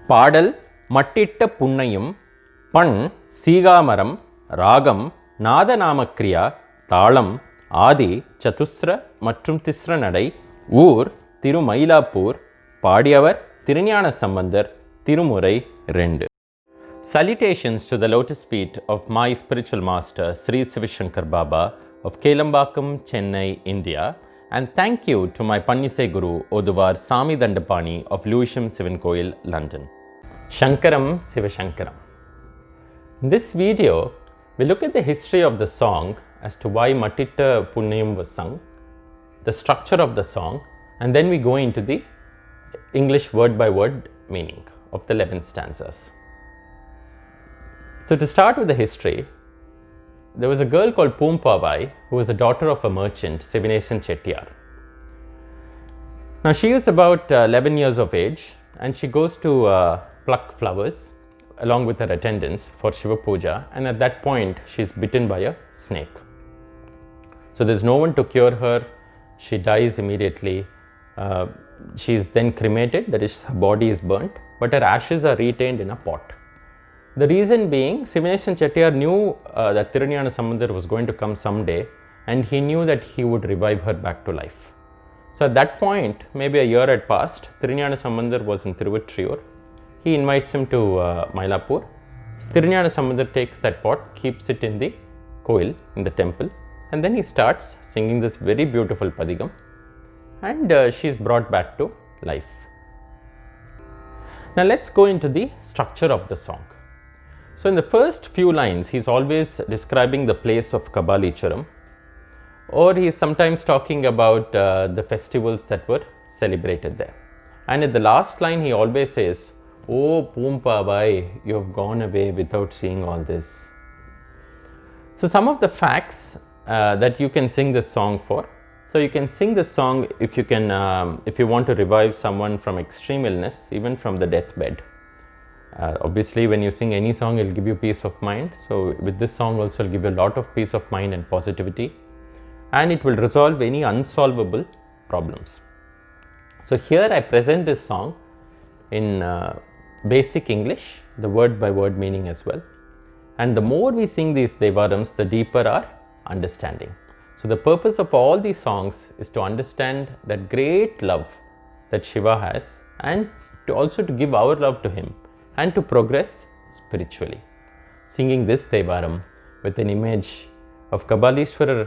பாடல் மட்டிட்ட புன்னையும், பண் சீகாமரம், ராகம் நாதநாமக்ரியா, தாளம் ஆதி சதுஸ்ர மற்றும் திஸ்ர நடை, ஊர் திருமயிலாப்பூர், பாடியவர் திருஞான சம்பந்தர், திருமுறை 2. Salutations to the lotus feet of my spiritual master Sri Sivishankar Baba of Kelambakam, Chennai, India, and thank you to my Pannise Guru Oduvar Sami Dandapani of Lewisham Sivan Koil, London. Shankaram Sivashankaram. In this video, we look at the history of the song as to why Mattitta Punnayam was sung, the structure of the song, and then we go into the English word by word meaning of the 11 stanzas. So to start with the history, there was a girl called Poompavai who was the daughter of a merchant, Sivanesan Chettiar. Now she is about 11 years of age and she goes to pluck flowers along with her attendants for Shiva Puja, and at that point she is bitten by a snake. So there is no one to cure her, she dies immediately. She is then cremated, that is, her body is burnt, but her ashes are retained in a pot. The reason being, Sivanesan Chettiar knew that Thiruñana Sambandar was going to come someday, and he knew that he would revive her back to life. So at that point, maybe a year had passed, Thiruñana Sambandar was in Tiruvattriyur. He invites him to Mylapore. Thiruñana Sambandar takes that pot, keeps it in the koil, in the temple, and then he starts singing this very beautiful padigam, and she is brought back to life. Now let's go into the structure of the song. So in the first few lines, he is always describing the place of Kabalicharam, or he is sometimes talking about the festivals that were celebrated there. And at the last line, he always says, "Oh Poompavai, you have gone away without seeing all this." So some of the facts that you can sing this song for. So you can sing this song if you want to revive someone from extreme illness, even from the deathbed. Obviously, when you sing any song, it will give you peace of mind. So with this song also, it will give you a lot of peace of mind and positivity, and it will resolve any unsolvable problems. So here I present this song in basic English, the word by word meaning as well. And the more we sing these Devarams, the deeper our understanding. So the purpose of all these songs is to understand that great love that Shiva has, and to also to give our love to him, and to progress spiritually. Singing this Devaram with an image of Kabalishwarar,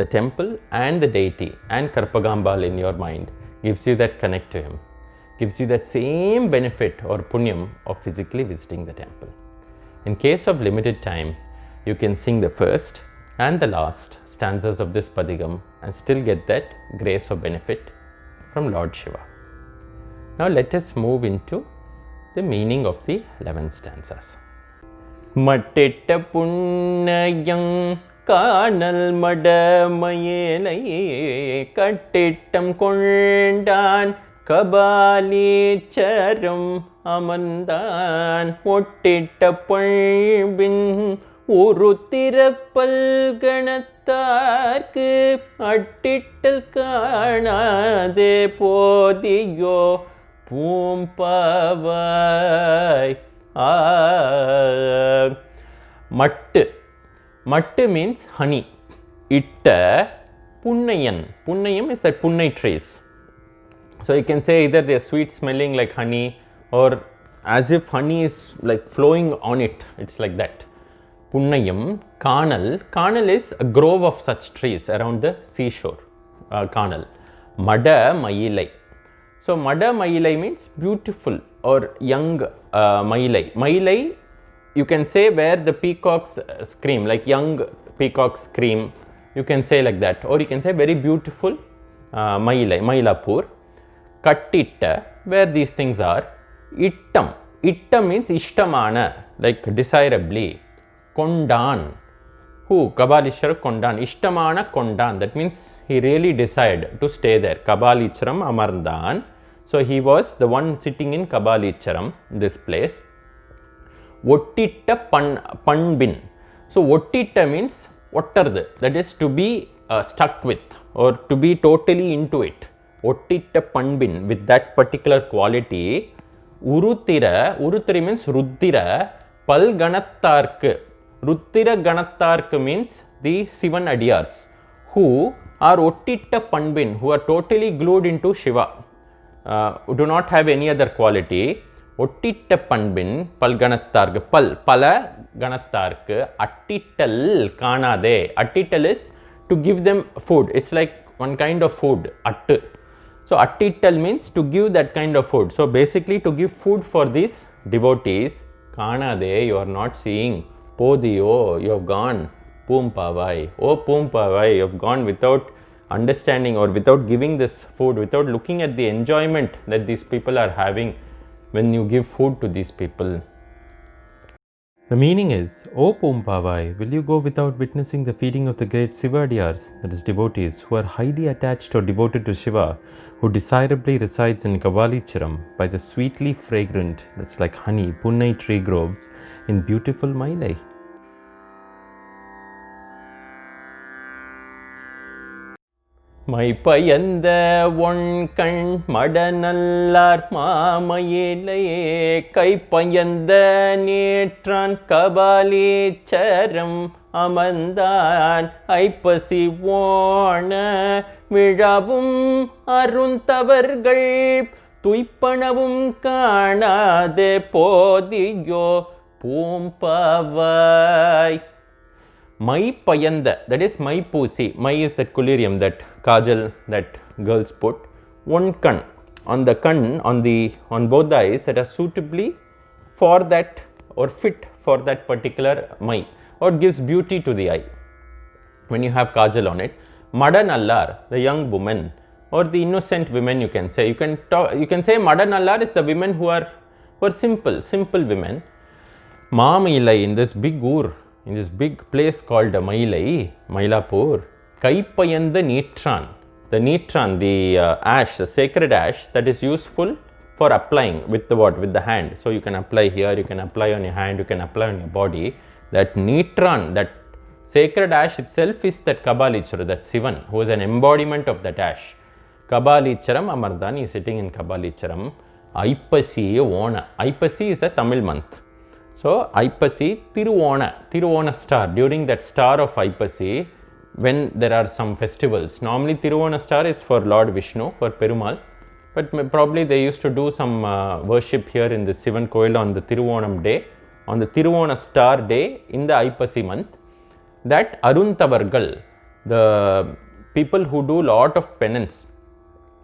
the temple, and the deity, and Karpagambal in your mind gives you that connect to him, gives you that same benefit or punyam of physically visiting the temple. In case of limited time, you can sing the first and the last stanzas of this padigam and still get that grace or benefit from Lord Shiva. Now let us move into the meaning of the 11 stanzas. Mattitta punnayam kanal madamayelai kattittam kondan kabalicharam amandan ottitta palbin உருத்திரப்பல் கணத்தார்க்கு அட்டிட்டல் காணாதே போதியோ பூம்பாவாய். Mattu. Mattu means honey. Itta punnayan. Punnayam is that punnai trees. So you can say either they are sweet smelling like honey, or as if honey is like flowing on it. It's like that. Punnayam, Kanal. Kanal is a grove of such trees around the seashore. Kanal. Mada Mayilai. So Mada Mayilai means beautiful or young Mayilai. Mayilai, you can say where the peacocks scream, like young peacocks scream. You can say like that, or you can say very beautiful Mayilai, Mylapore. Kattitta, where these things are. Ittam. Ittam means Ishtamana, like desirably. Kondan. Who? Kabalishwara Kondan. Ishtamana Kondan. That means he really desired to stay there. Kabalicharam Amardan. So he was the one sitting in Kabalicharam, this place. Ottitta Panbin. So Ottitta means ottardu. That is to be stuck with, or to be totally into it. Ottitta Panbin, with that particular quality. Urutira means Ruddira, Palganattarku. Ruttira Ganattarku means the Sivan Adiyars who are Ottitta Panbin, who are totally glued into Shiva, who do not have any other quality. Ottitta Panbin, Palganattarku, Pala Ganattarku, Attittal Kanade. Attittal is to give them food. It's like one kind of food, Attu. So, Attittal means to give that kind of food. So, basically to give food for these devotees. Kanade, you are not seeing. Podiyo, you have gone. Poompavai, oh Poompavai, you have gone without understanding or without giving this food, without looking at the enjoyment that these people are having when you give food to these people. The meaning is, O Poompavai, will you go without witnessing the feeding of the great Sivadiyars, that is devotees, who are highly attached or devoted to Shiva, who desirably resides in Kabalicharam by the sweetly fragrant, that's like honey, Punnai tree groves in beautiful Mailai? மைப்பயந்த ஒண்கண் மடநல்லார் மாமயிலையே கைப்பயந்த நேற்றான் Kapaleeswaram அமர்ந்தான் ஐப்பசி ஓண விழாவும் அருந்தவர்கள் துய்ப்பனவும் காணாதே போதியோ பூம்பவாய். Maypayanda, that is Maypoosi. Mai is that collyrium, that kajal that girls put. One kan, on the kan, on both the eyes that are suitably for that or fit for that particular Mai, or gives beauty to the eye when you have kajal on it. Madanallar, the young woman or the innocent women, you can say. You can say Madanallar is the women who are simple women. Maamilai, in this big ur, in this big place called Mailai, Mailapur, Kaipayanda Netran, the Netran, the ash, the sacred ash that is useful for applying with the what? With the hand. So you can apply here, you can apply on your hand, you can apply on your body. That Netran, that sacred ash itself is that Kabalichara, that Sivan, who is an embodiment of that ash. Kabalicharam Amardani is sitting in Kabalicharam. Aipasi Ona. Aipasi is a Tamil month. So, Aipasi, Tiruvona star, during that star of Aipasi, when there are some festivals, normally Tiruvona star is for Lord Vishnu, for Perumal, but probably they used to do some worship here in the Sivan Koil on the Tiruvonam day, on the Tiruvona star day in the Aipasi month, that Aruntavargal, the people who do lot of penance,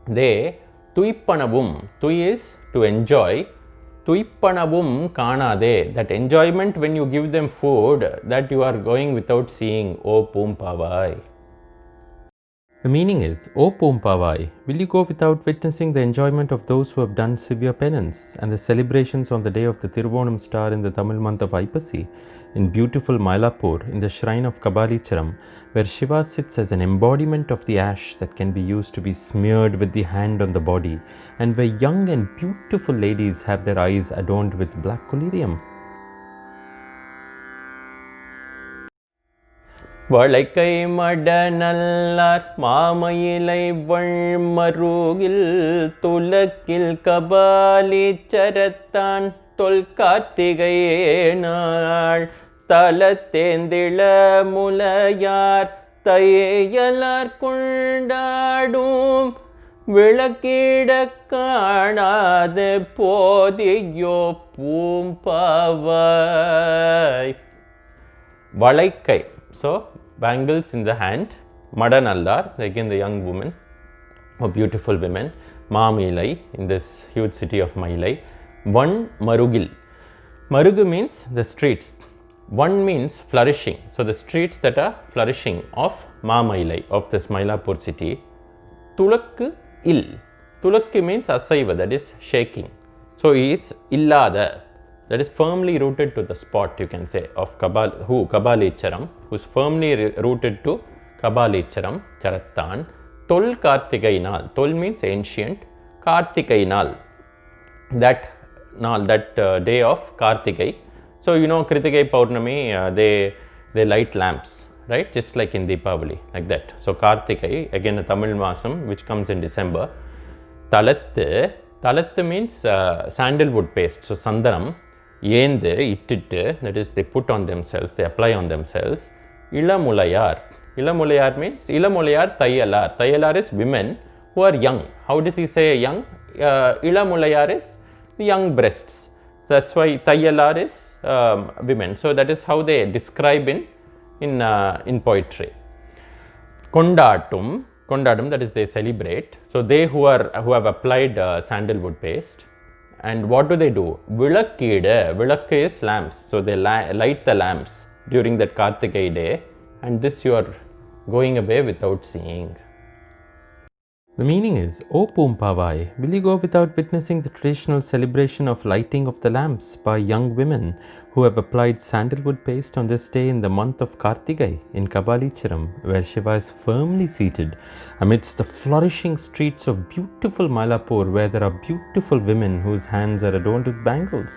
they Tuippanavum, Tui is to enjoy, Tuippanavum Kanade, that enjoyment when you give them food, that you are going without seeing, O Poompavai. The meaning is, O Poompavai, will you go without witnessing the enjoyment of those who have done severe penance and the celebrations on the day of the Tiruvonam star in the Tamil month of Aipasi, in beautiful Mailapur, in the shrine of Kabalicharam, where Shiva sits as an embodiment of the ash that can be used to be smeared with the hand on the body, and where young and beautiful ladies have their eyes adorned with black collyrium? வளைக்கை மடநல்லார் மாமயிலை வள்மருகில் துலக்கில் கபாலீச்சரத்தான் தொல்கார்த்திகையே நாள் தலத்தேந்திள முலையார் தையலார் கொண்டாடும் விளக்கிட காணாத போதியோ பூம்பாவாய். வளைக்கை, so bangles in the hand, Madanallar, again the young woman, or beautiful women, Maamilai, in this huge city of Mailai. One Marugil. Marugu means the streets. One means flourishing. So the streets that are flourishing of Maamailai, of this Mailapur city. Tulakku il. Tulakku means asaiva, that is shaking. So he is illada, that is firmly rooted to the spot, you can say, of Kabalicharam, who is firmly rooted to Kabalicharam, Charattan. Tol Kartikainal. Tol means ancient. Kartikainal, that day of Kartikai. So you know Kritikai Paurnami, they light lamps, right? Just like in Deepavali, like that. So Kartikai, again a Tamil Masam which comes in December. Talattu Talathu means sandalwood paste. So sandanam, yendu, ittitu, that is they put on themselves, they apply on themselves. Ilamulayar. Ilamulayar means, Ilamulayar Thayalar. Thayalar is women who are young. How does he say young? Ilamulayar is the young breasts. So that's why Thayalar is women. So that is how they describe in poetry. Kondatum, that is they celebrate. So they who have applied sandalwood paste. And what do they do? Vilakkide. Vilakku is lamps. So they light the lamps during that Kartigai day. And this you are going away without seeing. The meaning is, O Poompavai, will you go without witnessing the traditional celebration of lighting of the lamps by young women who have applied sandalwood paste on this day in the month of Kartigai in Kabalicharam, where Shiva is firmly seated amidst the flourishing streets of beautiful Mylapore, where there are beautiful women whose hands are adorned with bangles?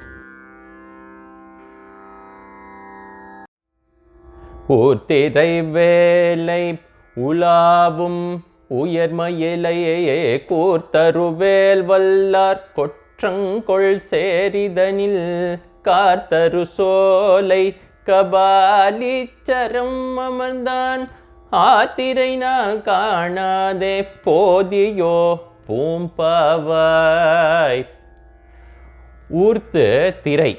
Urtirai velai ulavum உயர்மயிலையே கூர்த்தருவேல் வல்லார் கொற்றங்கொள் சேரிதனில் கார்த்தரு சோலை கபாலீச்சரம் அமர்ந்தான் ஆத்திரை நாள் காணாதே போதியோ பூம்பாவாய். ஊர்த்து திரை.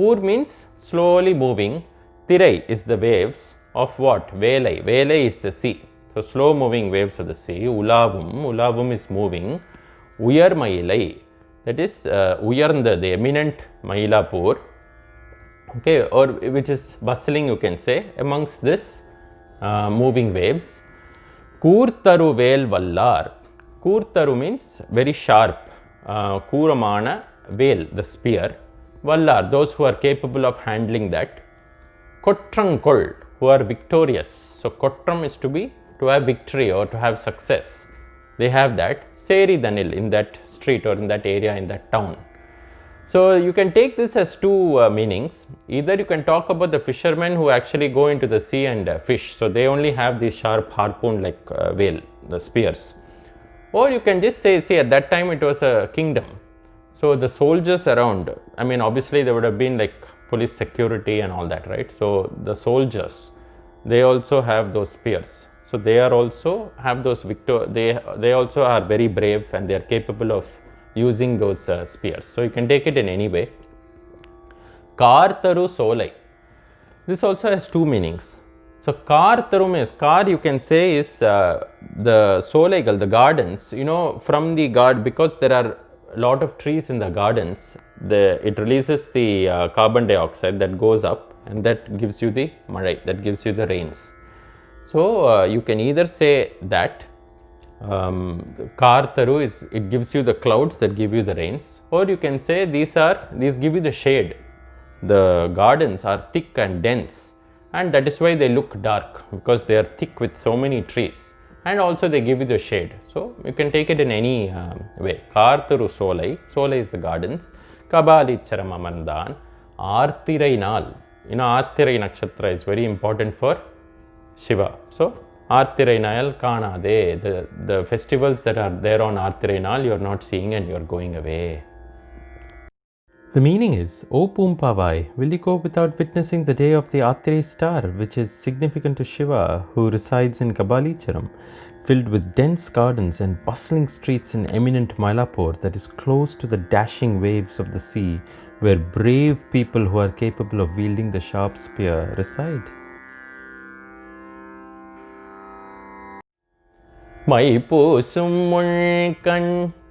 Ur means slowly moving. Tirai is the waves of what? Velai. Velai is the sea. So slow moving waves of the sea. Ulavum is moving. Uyar Mayilai, that is Uyarnda, the eminent Mylapore, okay, or which is bustling, you can say, amongst this moving waves. Kurtaru vel vallar. Kurtaru means very sharp. Kuramana vel, the spear. Vallar, those who are capable of handling that. Kotrankol, who are victorious. So Kotram is to have victory or to have success. They have that. Seri Danil, in that street or in that area, in that town. So you can take this as two meanings. Either you can talk about the fishermen who actually go into the sea and fish. So they only have these sharp harpoon like whale, the spears. Or you can just say, see, at that time it was a kingdom. So the soldiers around, I mean obviously there would have been like police security and all that, right? So the soldiers, they also have those spears. So they are also have those they also are very brave and they are capable of using those spears. So you can take it in any way. Kartaru solai. This also has two meanings. So Kartaru means, kar you can say is the solaigal, the gardens, you know, from the garden, because there are a lot of trees in the gardens, it releases the carbon dioxide that goes up and that gives you the malai, that gives you the rains. So you can either say that Kartaru is, it gives you the clouds that give you the rains, or you can say these give you the shade. The gardens are thick and dense, and that is why they look dark, because they are thick with so many trees, and also they give you the shade. So you can take it in any way. Kartaru solai, solai is the gardens. Kabalicharam amarndan, Arthirai naal. You know, Arthirai nakshatra is very important for Shiva. So Arthirai Nayal Kanade, the festivals that are there on Arthirai Nal, you are not seeing and you are going away. The meaning is, O Poompavai, will you go without witnessing the day of the Arthirai star, which is significant to Shiva, who resides in Kabalicharam, filled with dense gardens and bustling streets in eminent Mylapore, that is close to the dashing waves of the sea, where brave people who are capable of wielding the sharp spear reside. My பூசும் முள்கண்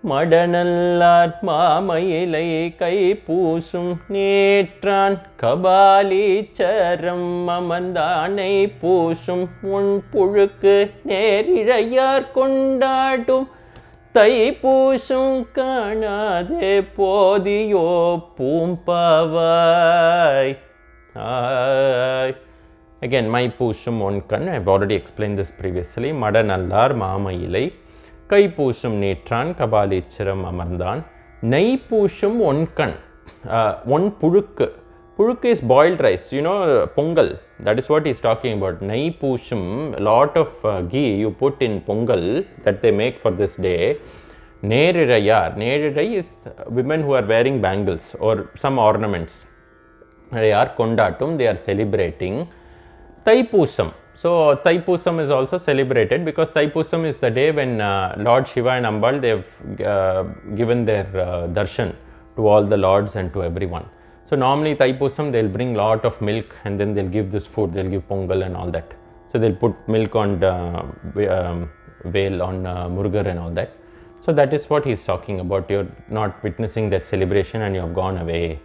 மடநல்லார் மாமயிலை கை பூசும் நேற்றான் கபாலீச்சரம் அமர்ந்தானை பூசும் உன் புழுக்கு நேரிழையார் கொண்டாடும் தை பூசும் காணாதே போதியோ பூம்பாவாய். Again, my பூசும் ஒன்கண், I have already explained this previously. மடநல்லார் மாமயிலை கை பூசும் நேற்றான் கபாலீச்சரம் அமர்ந்தான் நெய் பூசும் ஒன்கண். One pulukku. Pulukku is boiled rice, you know, pongal. That is what he is talking about. Nai pushum, a lot of ghee you put in pongal that they make for this day. Nerirai is women who are wearing bangles or some ornaments. Nirayar Kondatum, they are celebrating Thaipusam. So Thaipusam is also celebrated because Thaipusam is the day when Lord Shiva and Ambal, they have given their darshan to all the lords and to everyone. So normally Thaipusam, they'll bring lot of milk and then they'll give this food, they'll give pongal and all that. So they'll put milk on veil on Murugar and all that. So that is what he's talking about. You're not witnessing that celebration and you have gone away.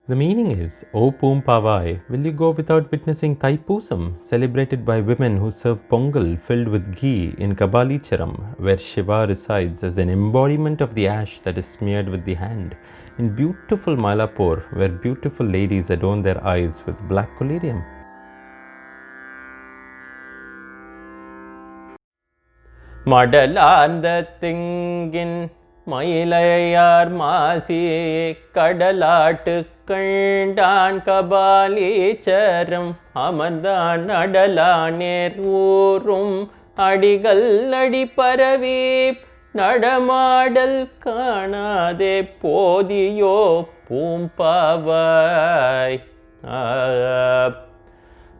The meaning is, O Poompavai, will you go without witnessing Thaipusam, celebrated by women who serve pongal filled with ghee in Kabalicharam, where Shiva resides as an embodiment of the ash that is smeared with the hand, in beautiful Mylapore, where beautiful ladies adorn their eyes with black collyrium. மடலார்ந்த திங்கின் மயிலையார் மாசியே கடலாட்டு கண்டான் கபாலீச்சரம் அமர்ந்தான் அடலானேர் ஊரும் அடிகள் அடி பரவி நடமாடல் காணாதே போதியோ பூம்பாவாய்.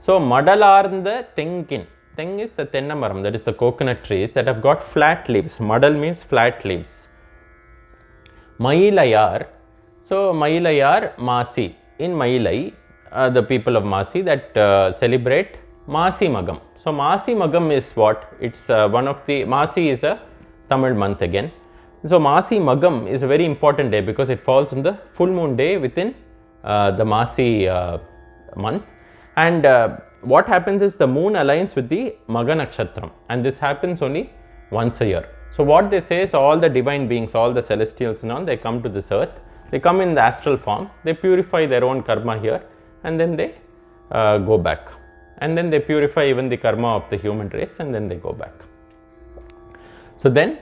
So மடலார்ந்த தெங்கின், Teng is the tennamaram, that is the coconut trees that have got flat leaves. Madal means flat leaves. Mailayar, so Mailayar Masi. In Mailai, the people of Masi that celebrate Masi Magam. So Masi Magam is what? It's one of the, Masi is a Tamil month again. So Masi Magam is a very important day because it falls on the full moon day within the Masi month. And what happens is the moon aligns with the Maga Nakshatram, and this happens only once a year. So what they say is all the divine beings, all the celestials and all, they come to this earth, they come in the astral form, they purify their own karma here and then they go back. And then they purify even the karma of the human race and then they go back. So then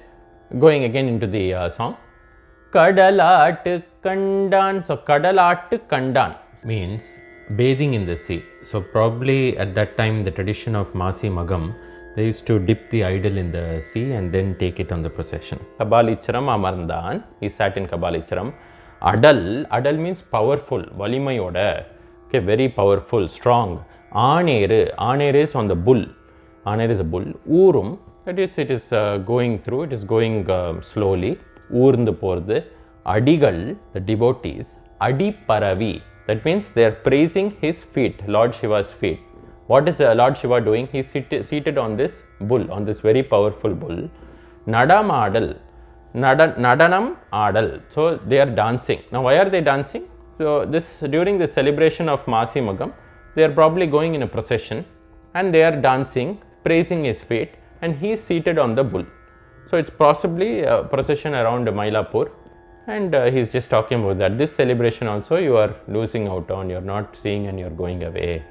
going again into the song, Kadalattu Kandan. So Kadalattu Kandan means bathing in the sea. So probably at that time, the tradition of Masi Magam, they used to dip the idol in the sea and then take it on the procession. Kabalicharam Amarndan, he sat in Kabalicharam. Adal means powerful, valimayoda, okay, very powerful, strong. Aneru is on the bull. Aneru is a bull. Uurum, that is, it is going through, it is going slowly. Oorndu pordu. Adigal, the devotees. Adi Paravi, that means they are praising his feet, Lord Shiva's feet. What is Lord Shiva doing? He is seated on this bull, on this very powerful bull. Nadam Adal, Nadanam Adal. So they are dancing. Now why are they dancing? So this, during the celebration of Masi Magam, they are probably going in a procession and they are dancing, praising his feet, and he is seated on the bull. So it's possibly a procession around Mylapore. And he's just talking about that. This celebration also you are losing out on, you're not seeing and you're going away.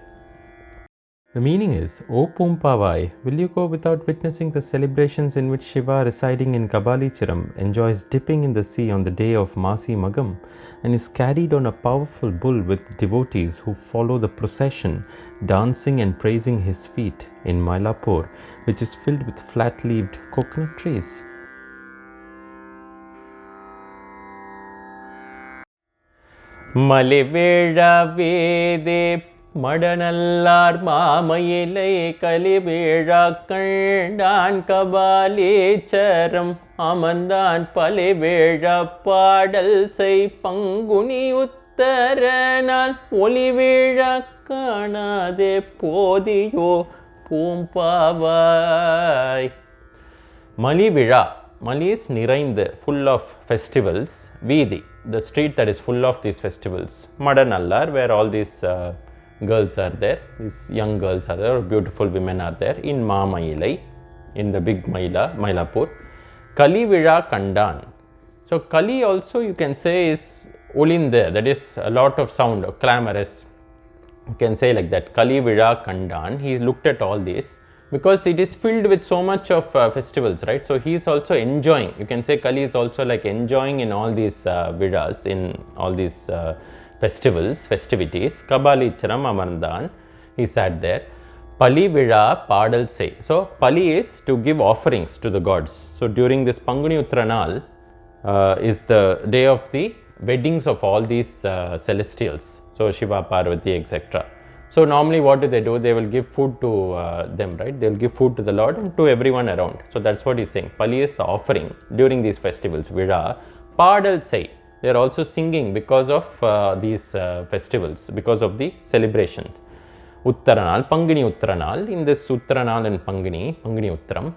The meaning is, O Poompavai, will you go without witnessing the celebrations in which Shiva residing in Kabalicharam enjoys dipping in the sea on the day of Masi Magam and is carried on a powerful bull with devotees who follow the procession, dancing and praising his feet in Mylapore, which is filled with flat-leaved coconut trees? Malivedavede Madanallar Mamayile Kaliveda Kandan Kabalicharam Amandan Paliveda Padal Say Panguni Uttaranal Oliveda Kanade Podiyo Poompavai. Malivida. Mali is niraindu, full of festivals. Veedi, the street that is full of these festivals. Madanallar, where all these girls are there, these young girls are there, or beautiful women are there. In Mamayilai, in the big Mylapore. Kalivida Kandan. So Kali also you can say is Olinde, that is a lot of sound, clamorous. You can say like that. Kalivida Kandan. He looked at all this, because it is filled with so much of festivals, right? So he is also enjoying. You can say Kali is also like enjoying in all these vidas, in all these festivities. Kabalicharam Amarndan, he sat there. Pali Vizha Padal Sei. So, Pali is to give offerings to the gods. So, during this Panguni Uttaranal is the day of the weddings of all these celestials. So, Shiva, Parvati, etc. So, normally what do? They will give food to them, right? They will give food to the Lord and to everyone around. So, that's what he's saying. Pali is the offering during these festivals. Vizha Padal Sei. They are also singing because of these festivals, because of the celebration. Uttaranal, Panguni Uttaranal. In this Uttaranal and Panguni Uttaram,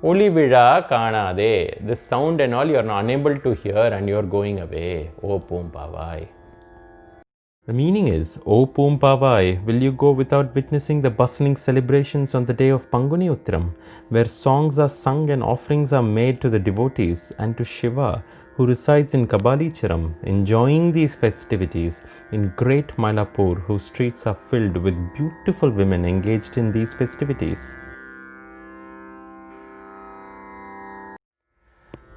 Oli Vizha Kanade. This sound and all you are not unable to hear and you are going away. O Poompavai. The meaning is, O Poompavai, will you go without witnessing the bustling celebrations on the day of Panguni Uttaram, where songs are sung and offerings are made to the devotees and to Shiva, who resides in Kabalicharam, enjoying these festivities in great Mylapore, whose streets are filled with beautiful women engaged in these festivities.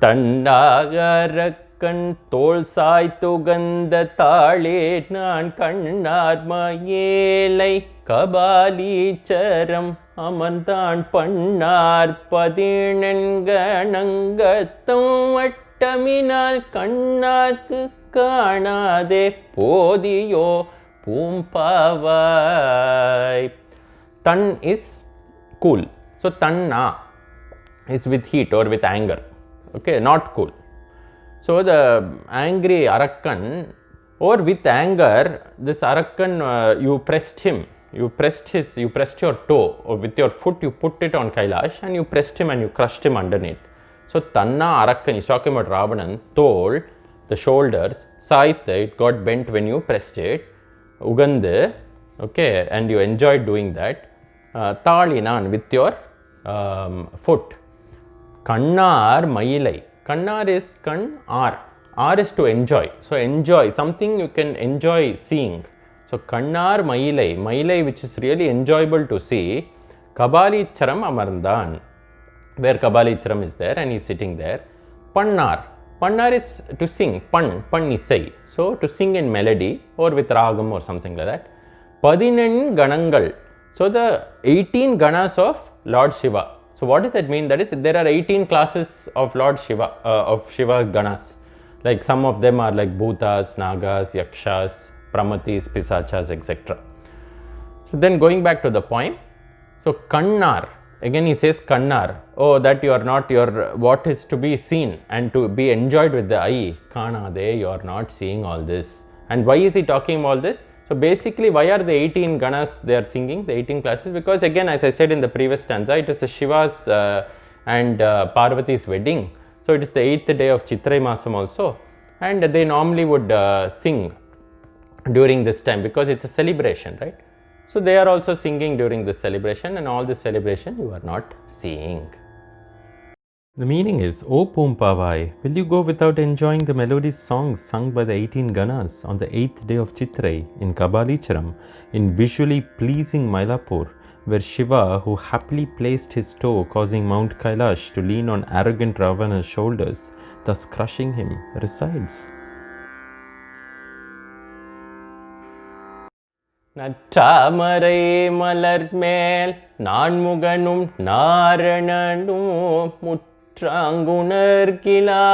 தன்னாகரக்கண் தோள் சாய்த்து கந்த தாளே நான் கண்ணார் மயேலை கபாலீச்சரம் அமர்ந்தான் பண்ணார் 17 கணங்கத்தும் வட்டமினால் கண்ணார்க்கு காணாதே போதியோ பூம்பாவாய். Tan is cool. So, tanna is with heat or with anger. Okay, not cool. So, the angry Arakkan or with anger, this Arakkan, you pressed him, you pressed your toe or with your foot you put it on Kailash and you pressed him and you crushed him underneath. So, Tanna Arakkan is talking about Ravanan, Tol, the shoulders, Saitha, it got bent when you pressed it, Ugande, okay, and you enjoyed doing that, Talinan with your foot. Kannar Mailai. Kannar is kan R. R is to enjoy. So, enjoy something you can enjoy seeing. So, Kannar Mailai. Mailai which is really enjoyable to see. Kabalicharam Amarndan. Where Kabalicharam is there and he is sitting there. Pannar. Pannar is to sing. Pan isai. So, to sing in melody or with ragam or something like that. 18 Ganangal. So, the 18 Ganas of Lord Shiva. So, what does that mean? That is, there are 18 classes of Lord Shiva, of Shiva Ganas. Like some of them are like Bhutas, Nagas, Yakshas, Pramatis, Pisachas, etc. So, then going back to the poem. So, Kannar, again he says Kannar, oh that you are not your, what is to be seen and to be enjoyed with the eye, Kanade, you are not seeing all this. And why is he talking all this? So, basically why are the 18 Ganas they are singing, the 18 classes? Because again as I said in the previous stanza, it is Shiva's and Parvati's wedding. So, it is the 8th day of Chitrai Masam also and they normally would sing during this time because it is a celebration, right. So, they are also singing during this celebration and all this celebration you are not seeing. The meaning is, O Poompavai, will you go without enjoying the melodious songs sung by the 18 Ganas on the 8th day of Chitrai in Kabalicharam, in visually pleasing Mylapore, where Shiva, who happily placed his toe causing Mount Kailash to lean on arrogant Ravana's shoulders, thus crushing him, resides? நற்றாமரை மலர்மேல் நான்முகனும் நாரணனும் முற்றாங்குணர்கிலா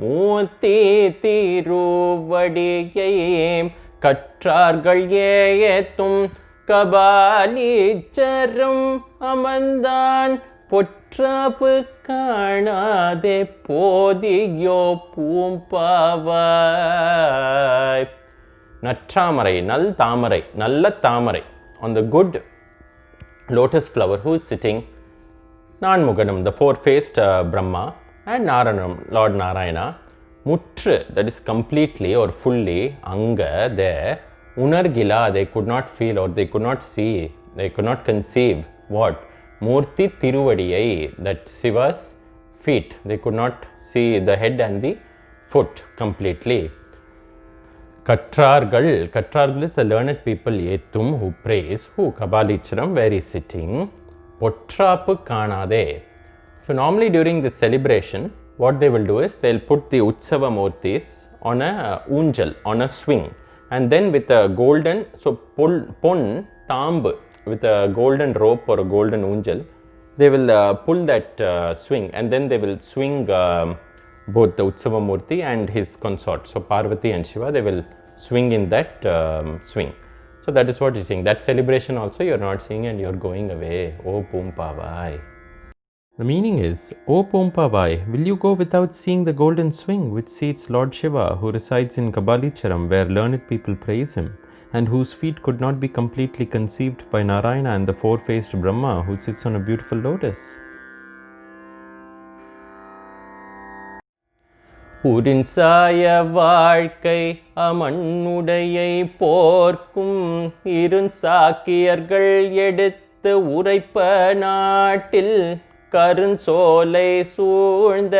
மூர்த்தி திருவடியை கற்றார்கள் ஏத்தும் கபாலீச்சரம் அமர்ந்தான் பொற்றாப்பு காணாதே போதியோ பூம்பாவாய். Nattramarai, Nal Tamarai, Nalla Tamarai, on the good lotus flower who is sitting, Nanmuganam, the four-faced Brahma, and Naranam, Lord Narayana, Mutru, that is completely or fully, Anga, there, Unargila, they could not feel or they could not see, they could not conceive what? Murti Tiruvadiyai, that Shiva's feet, they could not see the head and the foot completely. Kattrargal, Kattrargal is the learned people, Yetum, who praise, who Kabalicharam, where he is sitting, Pottrapu Kanade. So, normally during this celebration, what they will do is, they will put the Utsava Murtis on a unjal, on a swing, and then with a golden, so Pon, Tamb, with a golden rope or a golden unjal, they will pull that swing, and then they will swing both the Utsavamurti and his consort. So Parvati and Shiva, they will swing in that swing. So that is what he's saying. That celebration also you're not seeing and you're going away. O Pumpavai. The meaning is, O Pumpavai, will you go without seeing the golden swing which seats Lord Shiva, who resides in Kabalicharam, where learned people praise him, and whose feet could not be completely conceived by Narayana and the four-faced Brahma, who sits on a beautiful lotus? உரின்சாய வாழ்க்கை அமண்ணுடையை போர்க்கும் இருஞ்சாக்கியர்கள் எடுத்து உரைப்ப நாட்டில் கருஞ்சோலை சூழ்ந்த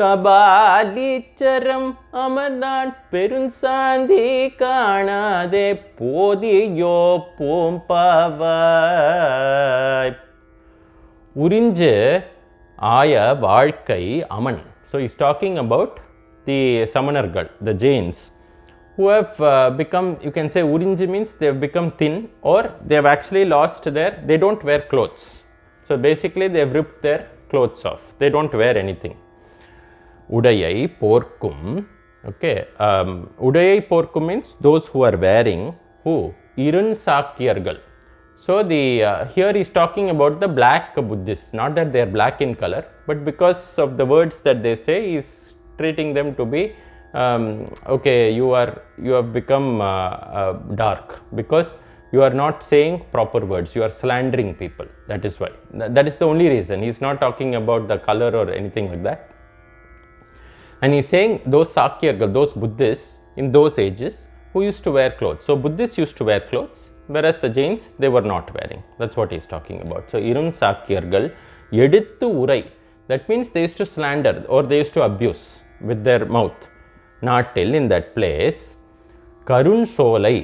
கபாலீச்சரம் அமர்ந்தான் பெருஞ்சாந்தி காணாதே போதியோ பூம்பாவாய். உறிஞ்சு ஆய வாழ்க்கை Aman. So he is talking about the Samanargal, the Jains, who have become, you can say Urinji means they have become thin, or they have actually lost they don't wear clothes. So basically they have ripped their clothes off. They don't wear anything. Udayai Porkum, okay, Udayai Porkum means those who are wearing, who? Irun Sakyargal. So here he is talking about the black Buddhists, not that they are black in color, but because of the words that they say, he is treating them to be okay, you have become dark because you are not saying proper words, you are slandering people. That is why. That is the only reason. He is not talking about the color or anything like that. And he is saying those Sakyargal, those Buddhists in those ages who used to wear clothes. So Buddhists used to wear clothes, whereas the Jains, they were not wearing. That's what he is talking about. So Irun Sakyargal edithu urai. That means they used to slander or they used to abuse with their mouth. Natil, in that place. Karun Solai.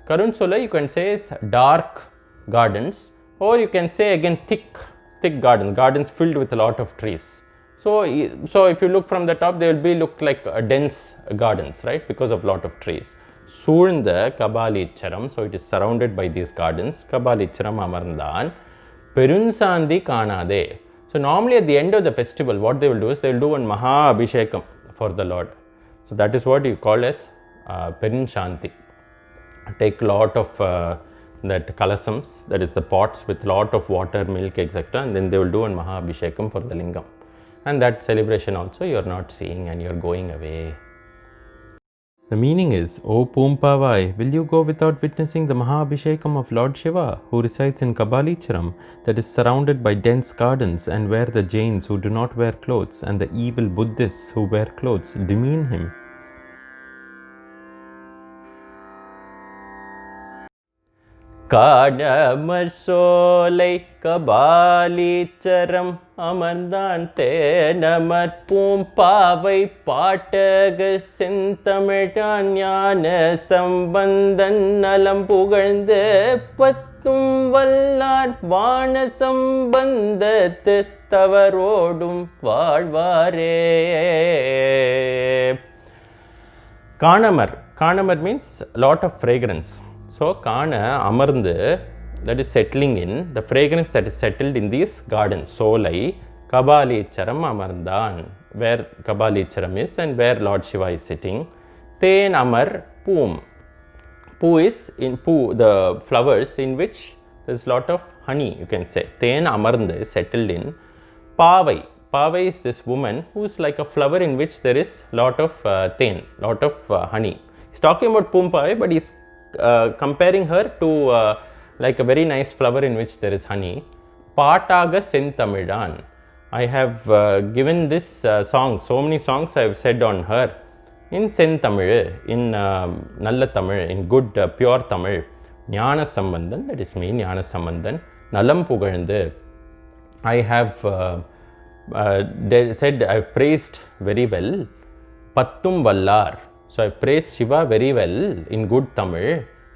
Karun Solai you can say is dark gardens, or you can say again thick gardens filled with a lot of trees. So if you look from the top, they will look like dense gardens, right, because of lot of trees. Soolnda Kabalicharam, so it is surrounded by these gardens. Kabalicharam Amarndan Perunsandi Kanade. So normally at the end of the festival, what they will do is they will do one Maha Abhishekam for the Lord. So that is what you call as Perinshanti. Take lot of that kalasams, that is the pots with lot of water, milk, etc., and then they will do one Maha Abhishekam for the lingam. And that celebration also you are not seeing and you are going away. The meaning is, O Pumpavai, will you go without witnessing the Mahabhishekam of Lord Shiva, who resides in Kabalicharam, that is surrounded by dense gardens, and where the Jains who do not wear clothes and the evil Buddhists who wear clothes demean him? காணமர் சோலை கபாலீச்சரம் அமர்ந்தான் தேனமர் பூம்பாவை பாட்டக செந்தமிழான் ஞான சம்பந்தன் நலம் புகழ்ந்து பத்தும் வல்லார் வான சம்பந்தத்து தவரோடும் வாழ்வாரே. Kanamar means lot of fragrance. So Kana Amarndu, that is settling in, the fragrance that is settled in these gardens. Solai Kabalicharam Amarndan, where Kabalicharam is and where Lord Shiva is sitting. Ten Amar Poom. Poo is in poo, the flowers in which there is lot of honey, you can say. Ten Amarndu is settled in. Pavai. Pavai is this woman who is like a flower in which there is lot of ten, lot of honey. He is talking about Pumpavai, but he is comparing her to like a very nice flower in which there is honey. Paataga Sentamidan. I have given this song, so many songs I have said on her in Sentamil, in Nalla Tamil, in good pure Tamil. Jnana Sambandhan, that is me, Jnana Sambandhan. Nalam Pugalndu. I have said I have praised very well. Pattum Vallar. So I praised Shiva very well in good Tamil,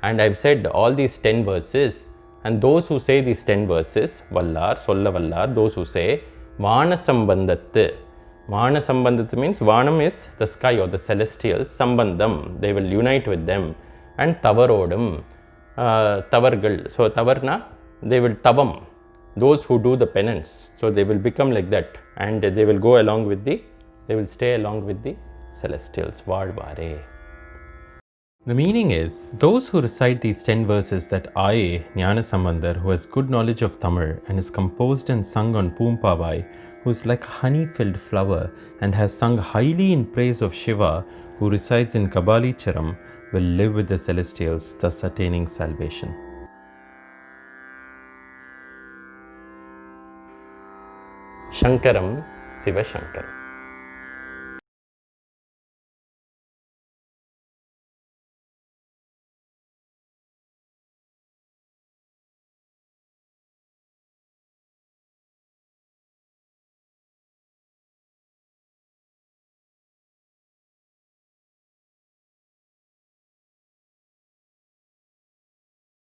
and I have said all these 10 verses, and those who say these 10 verses, Vallar, Solla Vallar, those who say Vana Sambandhattu. Vana Sambandhattu means Vanam is the sky or the celestial, Sambandham, they will unite with them, and Tavarodam, Tavargal. So Tavarna, they will tavam, those who do the penance. So they will become like that, and they will go along with the, they will stay along with the celestials. Vaadvare. The meaning is, those who recite these 10 verses that I, Jnanasambandar, who has good knowledge of Tamil and is composed and sung on Poompavai, who is like honey-filled flower and has sung highly in praise of Shiva, who resides in Kabalicharam, will live with the celestials, thus attaining salvation. Shankaram Siva Shankaram.